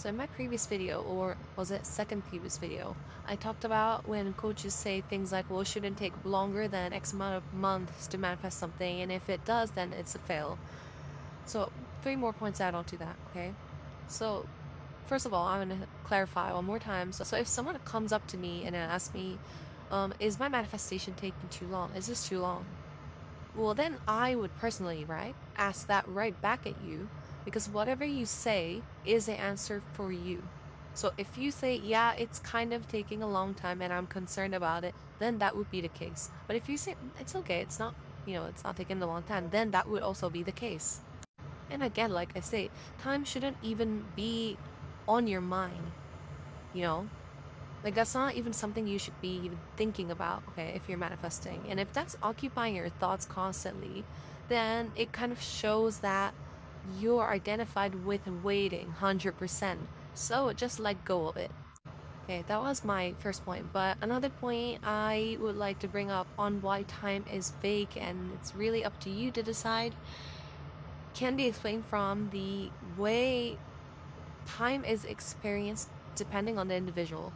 So in my previous video, or was it second previous video, I talked about when coaches say things like, well, it shouldn't take longer than X amount of months to manifest something, and if it does, then it's a fail. So 3 more points add on to that, okay? So first of all, I'm gonna clarify one more time. So if someone comes up to me and asks me, is my manifestation taking too long? Is this too long? Well, then I would personally, right, ask that right back at you because whatever you say is the answer for you. So if you say, yeah, it's kind of taking a long time and I'm concerned about it, then that would be the case. But if you say, it's okay, it's not, it's not taking a long time, then that would also be the case. And again, like I say, time shouldn't even be on your mind, you know? Like, that's not even something you should be even thinking about, okay, if you're manifesting. And if that's occupying your thoughts constantly, then it kind of shows that you're identified with waiting 100%. So just let go of it. Okay, that was my first point. But another point I would like to bring up on why time is fake and it's really up to you to decide can be explained from the way time is experienced depending on the individual.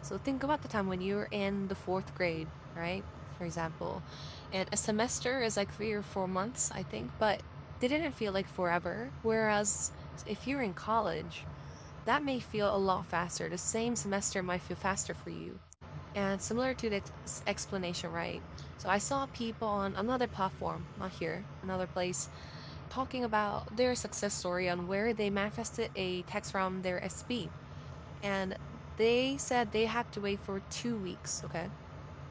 So think about the time when you were in the fourth grade, right? For example, and a semester is like 3 or 4 months, I think, but they didn't feel like forever. Whereas if you're in college, that may feel a lot faster. The same semester might feel faster for you. And similar to the explanation, right? So I saw people on another platform, not here, another place, talking about their success story on where they manifested a text from their SB. And they said they had to wait for 2 weeks, okay?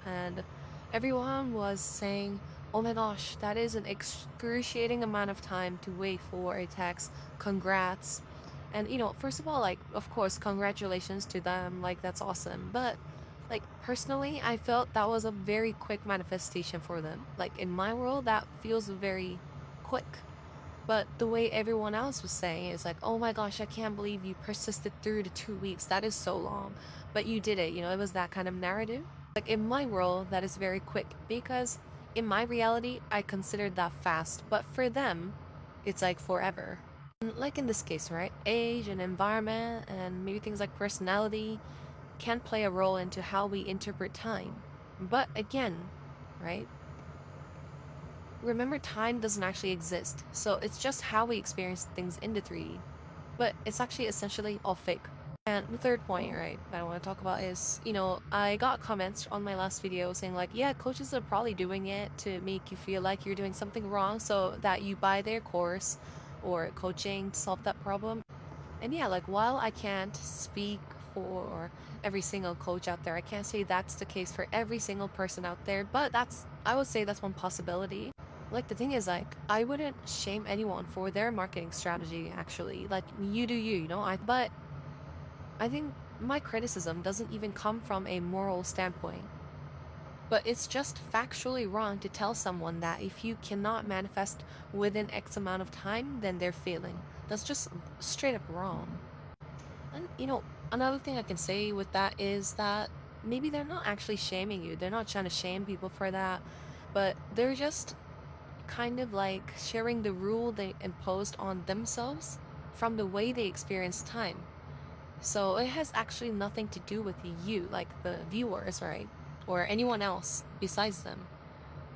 And everyone was saying, oh my gosh, that is an excruciating amount of time to wait for a text. Congrats. And, first of all, like, of course, congratulations to them. Like, that's awesome. But, like, personally, I felt that was a very quick manifestation for them. Like, in my world, that feels very quick. But the way everyone else was saying is like, oh my gosh, I can't believe you persisted through the 2 weeks. That is so long. But you did it, it was that kind of narrative. Like in my world, that is very quick because in my reality, I considered that fast. But for them, it's like forever. And like in this case, right? Age and environment and maybe things like personality can play a role into how we interpret time. But again, right? Remember, time doesn't actually exist, so it's just how we experience things in the 3D. But it's actually essentially all fake. And the third point, right, that I want to talk about is, I got comments on my last video saying like, yeah, coaches are probably doing it to make you feel like you're doing something wrong so that you buy their course or coaching to solve that problem. And yeah, like while I can't speak for every single coach out there, I can't say that's the case for every single person out there, but I would say that's one possibility. Like the thing is like I wouldn't shame anyone for their marketing strategy actually. Like you do you, but I think my criticism doesn't even come from a moral standpoint. But it's just factually wrong to tell someone that if you cannot manifest within X amount of time, then they're failing. That's just straight up wrong. And another thing I can say with that is that maybe they're not actually shaming you. They're not trying to shame people for that, but they're just kind of like sharing the rule they imposed on themselves from the way they experience time. So it has actually nothing to do with you, like the viewers, right? Or anyone else besides them.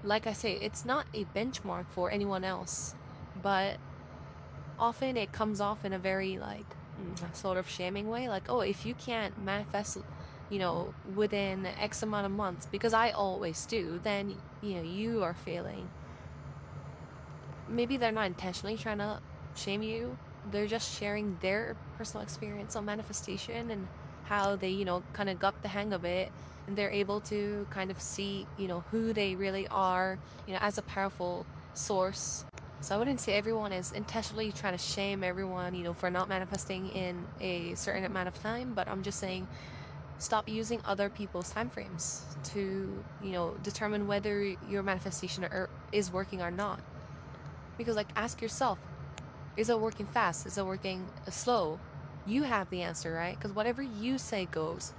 Like I say, it's not a benchmark for anyone else, but often it comes off in a very like sort of shaming way, like, oh, if you can't manifest within X amount of months, because I always do, then you are failing. Maybe they're not intentionally trying to shame you, they're just sharing their personal experience on manifestation and how they kind of got the hang of it, and they're able to kind of see who they really are as a powerful source. So I wouldn't say everyone is intentionally trying to shame everyone, for not manifesting in a certain amount of time, but I'm just saying stop using other people's time frames to, determine whether your manifestation is working or not. Because like ask yourself, is it working fast? Is it working slow? You have the answer, right? Because whatever you say goes.